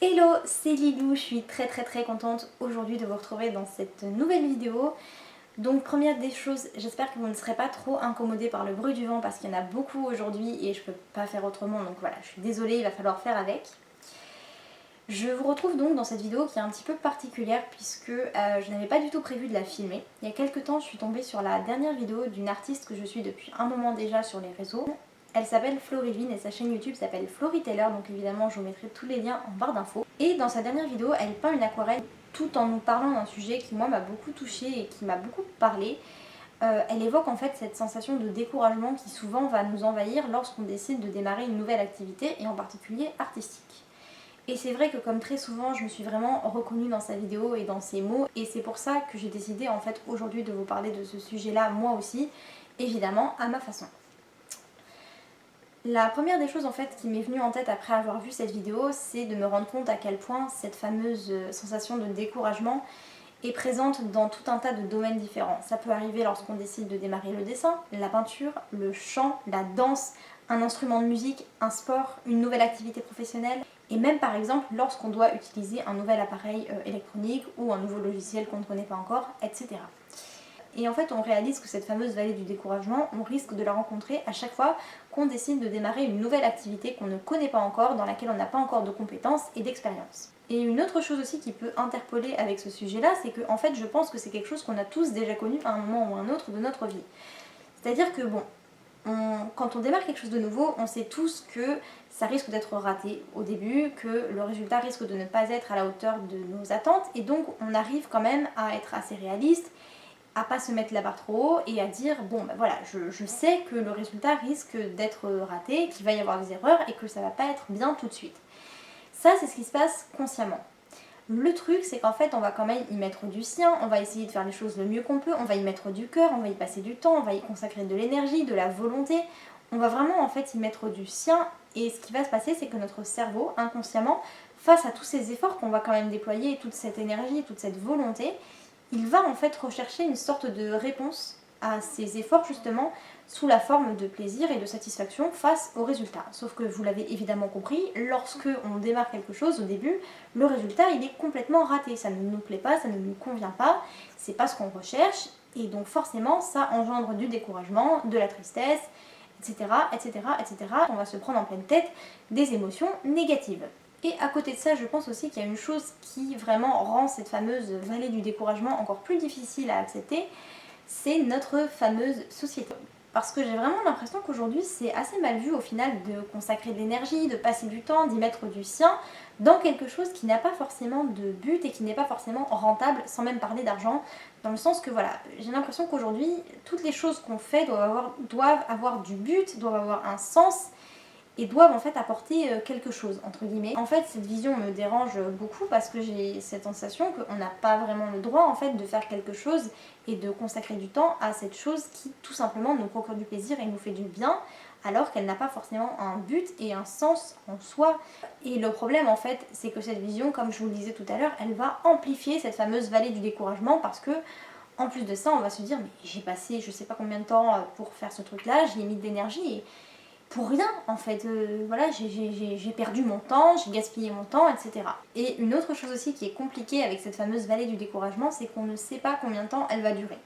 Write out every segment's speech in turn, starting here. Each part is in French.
Hello, c'est Lilou, je suis très contente aujourd'hui de vous retrouver dans cette nouvelle vidéo. Donc première des choses, j'espère que vous ne serez pas trop incommodés par le bruit du vent parce qu'il y en a beaucoup aujourd'hui et je peux pas faire autrement, donc voilà, je suis désolée, il va falloir faire avec. Je vous retrouve donc dans cette vidéo qui est un petit peu particulière puisque je n'avais pas du tout prévu de la filmer. Il y a quelques temps, je suis tombée sur la dernière vidéo d'une artiste que je suis depuis un moment déjà sur les réseaux. Elle s'appelle Florivine et sa chaîne YouTube s'appelle Floryteller, donc évidemment je vous mettrai tous les liens en barre d'infos. Et dans sa dernière vidéo, elle peint une aquarelle tout en nous parlant d'un sujet qui moi m'a beaucoup touchée et qui m'a beaucoup parlé. Elle évoque en fait cette sensation de découragement qui souvent va nous envahir lorsqu'on décide de démarrer une nouvelle activité et en particulier artistique. Et c'est vrai que comme très souvent, je me suis vraiment reconnue dans sa vidéo et dans ses mots et c'est pour ça que j'ai décidé en fait aujourd'hui de vous parler de ce sujet-là moi aussi, évidemment à ma façon. La première des choses en fait qui m'est venue en tête après avoir vu cette vidéo, c'est de me rendre compte à quel point cette fameuse sensation de découragement est présente dans tout un tas de domaines différents. Ça peut arriver lorsqu'on décide de démarrer le dessin, la peinture, le chant, la danse, un instrument de musique, un sport, une nouvelle activité professionnelle et même par exemple lorsqu'on doit utiliser un nouvel appareil électronique ou un nouveau logiciel qu'on ne connaît pas encore, etc. Et en fait on réalise que cette fameuse vallée du découragement, on risque de la rencontrer à chaque fois qu'on décide de démarrer une nouvelle activité qu'on ne connaît pas encore, dans laquelle on n'a pas encore de compétences et d'expérience. Et une autre chose aussi qui peut interpeller avec ce sujet-là, c'est que en fait je pense que c'est quelque chose qu'on a tous déjà connu à un moment ou à un autre de notre vie. C'est-à-dire que bon, quand on démarre quelque chose de nouveau, on sait tous que ça risque d'être raté au début, que le résultat risque de ne pas être à la hauteur de nos attentes, et donc on arrive quand même à être assez réaliste, à pas se mettre la barre trop haut et à dire bon ben voilà, je sais que le résultat risque d'être raté, qu'il va y avoir des erreurs et que ça va pas être bien tout de suite. Ça c'est ce qui se passe consciemment. Le truc c'est qu'en fait on va quand même y mettre du sien, on va essayer de faire les choses le mieux qu'on peut, on va y mettre du cœur, on va y passer du temps, on va y consacrer de l'énergie, de la volonté, on va vraiment en fait y mettre du sien et ce qui va se passer c'est que notre cerveau inconsciemment, face à tous ces efforts qu'on va quand même déployer, toute cette énergie, toute cette volonté, il va en fait rechercher une sorte de réponse à ces efforts justement sous la forme de plaisir et de satisfaction face au résultat. Sauf que vous l'avez évidemment compris, lorsque on démarre quelque chose au début, le résultat il est complètement raté, ça ne nous plaît pas, ça ne nous convient pas, c'est pas ce qu'on recherche et donc forcément ça engendre du découragement, de la tristesse, etc. On va se prendre en pleine tête des émotions négatives. Et à côté de ça, je pense aussi qu'il y a une chose qui vraiment rend cette fameuse vallée du découragement encore plus difficile à accepter, c'est notre fameuse société. Parce que j'ai vraiment l'impression qu'aujourd'hui c'est assez mal vu au final de consacrer de l'énergie, de passer du temps, d'y mettre du sien dans quelque chose qui n'a pas forcément de but et qui n'est pas forcément rentable, sans même parler d'argent, dans le sens que voilà, j'ai l'impression qu'aujourd'hui toutes les choses qu'on fait doivent avoir du but, doivent avoir un sens et doivent en fait apporter quelque chose entre guillemets. En fait cette vision me dérange beaucoup parce que j'ai cette sensation qu'on n'a pas vraiment le droit en fait de faire quelque chose et de consacrer du temps à cette chose qui tout simplement nous procure du plaisir et nous fait du bien alors qu'elle n'a pas forcément un but et un sens en soi. Et le problème en fait c'est que cette vision, comme je vous le disais tout à l'heure, elle va amplifier cette fameuse vallée du découragement parce que en plus de ça on va se dire mais j'ai passé je sais pas combien de temps pour faire ce truc là, j'y ai mis de l'énergie et pour rien en fait, voilà, j'ai perdu mon temps, j'ai gaspillé mon temps, etc. Et une autre chose aussi qui est compliquée avec cette fameuse vallée du découragement, c'est qu'on ne sait pas combien de temps elle va durer.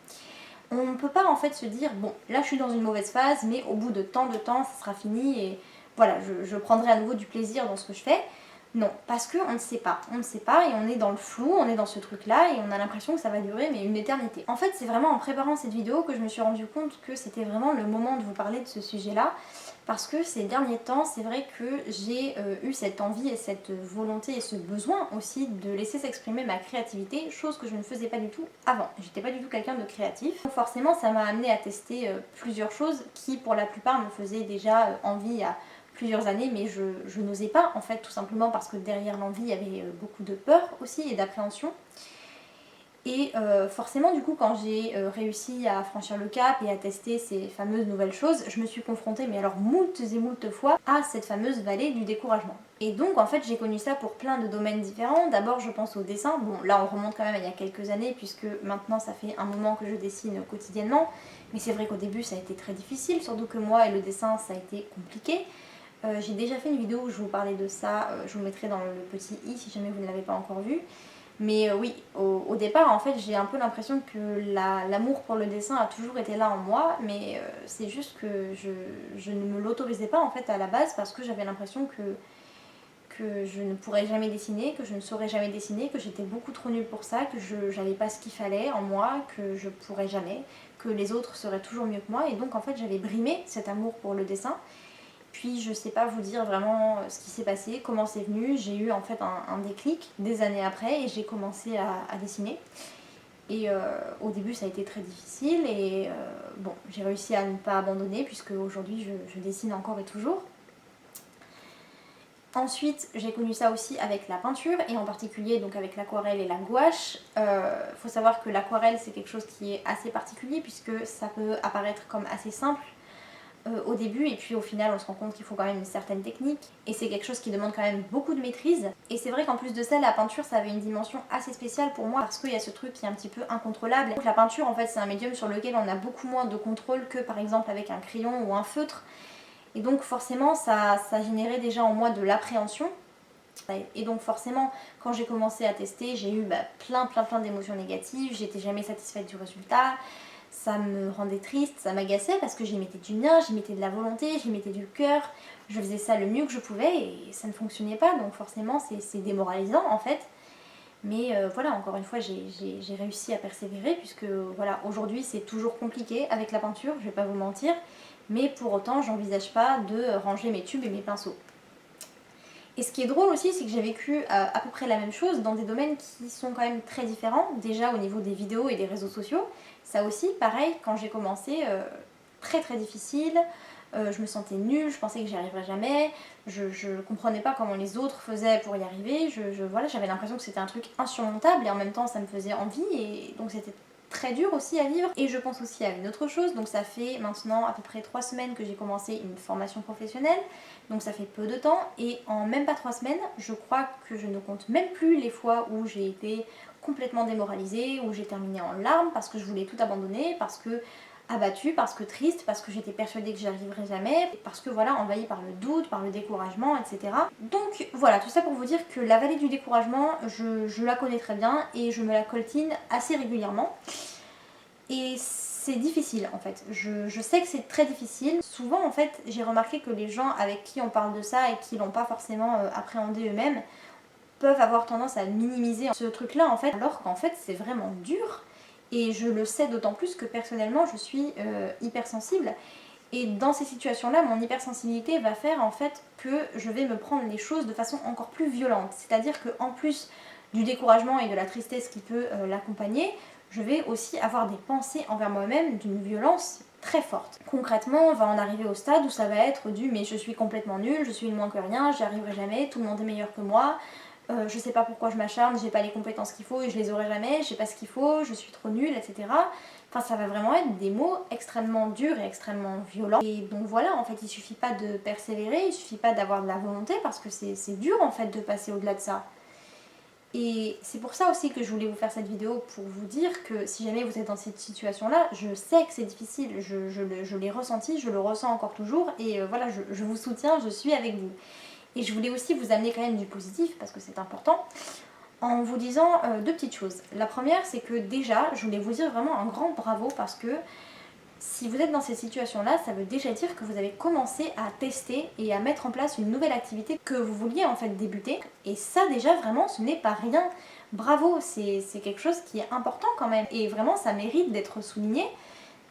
On ne peut pas en fait se dire, bon, là je suis dans une mauvaise phase, mais au bout de tant de temps, ça sera fini et voilà, je prendrai à nouveau du plaisir dans ce que je fais. Non, parce qu'on ne sait pas, et on est dans le flou, on est dans ce truc là et on a l'impression que ça va durer mais une éternité. En fait c'est vraiment en préparant cette vidéo que je me suis rendu compte que c'était vraiment le moment de vous parler de ce sujet là parce que ces derniers temps c'est vrai que j'ai eu cette envie et cette volonté et ce besoin aussi de laisser s'exprimer ma créativité, chose que je ne faisais pas du tout avant. J'étais pas du tout quelqu'un de créatif, donc forcément ça m'a amené à tester plusieurs choses qui pour la plupart me faisaient déjà envie à plusieurs années mais je n'osais pas en fait tout simplement parce que derrière l'envie il y avait beaucoup de peur aussi et d'appréhension et forcément du coup quand j'ai réussi à franchir le cap et à tester ces fameuses nouvelles choses, je me suis confrontée mais alors moultes et moultes fois à cette fameuse vallée du découragement. Et donc en fait j'ai connu ça pour plein de domaines différents. D'abord je pense au dessin, bon là on remonte quand même il y a quelques années puisque maintenant ça fait un moment que je dessine quotidiennement, mais c'est vrai qu'au début ça a été très difficile, surtout que moi et le dessin ça a été compliqué. J'ai déjà fait une vidéo où je vous parlais de ça, je vous mettrai dans le petit i si jamais vous ne l'avez pas encore vu. Mais oui, au départ en fait j'ai un peu l'impression que l'amour pour le dessin a toujours été là en moi, mais c'est juste que je ne me l'autorisais pas en fait à la base parce que j'avais l'impression que je ne pourrais jamais dessiner, que je ne saurais jamais dessiner, que j'étais beaucoup trop nulle pour ça, que je n'avais pas ce qu'il fallait en moi, que je pourrais jamais, que les autres seraient toujours mieux que moi, et donc en fait j'avais brimé cet amour pour le dessin. Puis je sais pas vous dire vraiment ce qui s'est passé, comment c'est venu. J'ai eu en fait un déclic des années après et j'ai commencé à dessiner. Et au début ça a été très difficile et bon, j'ai réussi à ne pas abandonner puisque aujourd'hui je dessine encore et toujours. Ensuite j'ai connu ça aussi avec la peinture et en particulier donc avec l'aquarelle et la gouache. Faut savoir que l'aquarelle c'est quelque chose qui est assez particulier puisque ça peut apparaître comme assez simple au début et puis au final on se rend compte qu'il faut quand même une certaine technique et c'est quelque chose qui demande quand même beaucoup de maîtrise. Et c'est vrai qu'en plus de ça la peinture ça avait une dimension assez spéciale pour moi parce qu'il y a ce truc qui est un petit peu incontrôlable. Donc la peinture en fait c'est un médium sur lequel on a beaucoup moins de contrôle que par exemple avec un crayon ou un feutre et donc forcément ça générait déjà en moi de l'appréhension. Et donc forcément quand j'ai commencé à tester j'ai eu plein d'émotions négatives, j'étais jamais satisfaite du résultat. Ça me rendait triste, ça m'agaçait parce que j'y mettais du mien, j'y mettais de la volonté, j'y mettais du cœur, je faisais ça le mieux que je pouvais et ça ne fonctionnait pas donc forcément c'est démoralisant en fait. Mais voilà, encore une fois j'ai réussi à persévérer puisque voilà, aujourd'hui c'est toujours compliqué avec la peinture, je vais pas vous mentir, mais pour autant j'envisage pas de ranger mes tubes et mes pinceaux. Et ce qui est drôle aussi, c'est que j'ai vécu à peu près la même chose dans des domaines qui sont quand même très différents. Déjà au niveau des vidéos et des réseaux sociaux, ça aussi, pareil, quand j'ai commencé, très difficile. Je me sentais nulle, je pensais que j'y arriverais jamais. Je comprenais pas comment les autres faisaient pour y arriver. Voilà, j'avais l'impression que c'était un truc insurmontable et en même temps ça me faisait envie et donc c'était très dur aussi à vivre. Et je pense aussi à une autre chose, donc ça fait maintenant à peu près 3 semaines que j'ai commencé une formation professionnelle, donc ça fait peu de temps et en même pas 3 semaines, je crois que je ne compte même plus les fois où j'ai été complètement démoralisée, où j'ai terminé en larmes parce que je voulais tout abandonner, parce que abattue, parce que triste, parce que j'étais persuadée que j'y arriverais jamais, parce que voilà, envahie par le doute, par le découragement, etc. Donc voilà, tout ça pour vous dire que la vallée du découragement, je la connais très bien et je me la coltine assez régulièrement. Et c'est difficile en fait, je sais que c'est très difficile. Souvent en fait, j'ai remarqué que les gens avec qui on parle de ça et qui l'ont pas forcément appréhendé eux-mêmes peuvent avoir tendance à minimiser ce truc-là en fait, alors qu'en fait c'est vraiment dur. Et je le sais d'autant plus que personnellement je suis hypersensible. Et dans ces situations-là, mon hypersensibilité va faire en fait que je vais me prendre les choses de façon encore plus violente. C'est-à-dire qu'en plus du découragement et de la tristesse qui peut l'accompagner, je vais aussi avoir des pensées envers moi-même d'une violence très forte. Concrètement, on va en arriver au stade où ça va être du mais je suis complètement nulle, je suis une moins que rien, j'y arriverai jamais, tout le monde est meilleur que moi. Je sais pas pourquoi je m'acharne, j'ai pas les compétences qu'il faut et je les aurai jamais, je sais pas ce qu'il faut, je suis trop nulle, etc. Enfin, ça va vraiment être des mots extrêmement durs et extrêmement violents. Et donc voilà, en fait, il suffit pas de persévérer, il suffit pas d'avoir de la volonté parce que c'est dur en fait de passer au-delà de ça. Et c'est pour ça aussi que je voulais vous faire cette vidéo pour vous dire que si jamais vous êtes dans cette situation-là, je sais que c'est difficile, je l'ai ressenti, je le ressens encore toujours et voilà, je vous soutiens, je suis avec vous. Et je voulais aussi vous amener quand même du positif parce que c'est important en vous disant deux petites choses. La première c'est que déjà je voulais vous dire vraiment un grand bravo parce que si vous êtes dans ces situations-là, ça veut déjà dire que vous avez commencé à tester et à mettre en place une nouvelle activité que vous vouliez en fait débuter. Et ça déjà vraiment ce n'est pas rien. Bravo, c'est quelque chose qui est important quand même et vraiment ça mérite d'être souligné.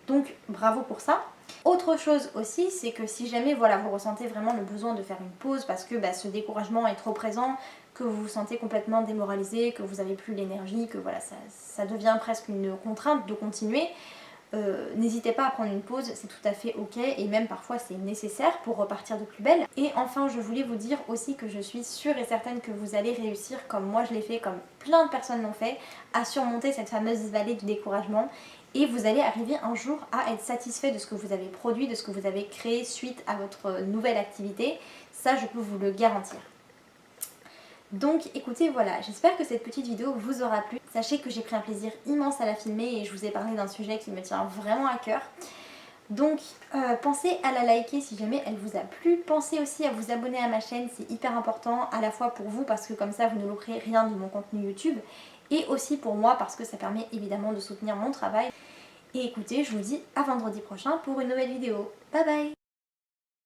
Donc bravo pour ça. Autre chose aussi, c'est que si jamais voilà, vous ressentez vraiment le besoin de faire une pause parce que ce découragement est trop présent, que vous vous sentez complètement démoralisé, que vous n'avez plus l'énergie, que voilà, ça devient presque une contrainte de continuer, n'hésitez pas à prendre une pause, c'est tout à fait ok et même parfois c'est nécessaire pour repartir de plus belle. Et enfin je voulais vous dire aussi que je suis sûre et certaine que vous allez réussir comme moi je l'ai fait, comme plein de personnes l'ont fait, à surmonter cette fameuse vallée du découragement et vous allez arriver un jour à être satisfait de ce que vous avez produit, de ce que vous avez créé suite à votre nouvelle activité. Ça je peux vous le garantir. Donc écoutez, voilà, j'espère que cette petite vidéo vous aura plu. Sachez que j'ai pris un plaisir immense à la filmer et je vous ai parlé d'un sujet qui me tient vraiment à cœur. Donc pensez à la liker si jamais elle vous a plu. Pensez aussi à vous abonner à ma chaîne, c'est hyper important à la fois pour vous parce que comme ça vous ne louperez rien de mon contenu YouTube et aussi pour moi parce que ça permet évidemment de soutenir mon travail. Et écoutez, je vous dis à vendredi prochain pour une nouvelle vidéo. Bye bye!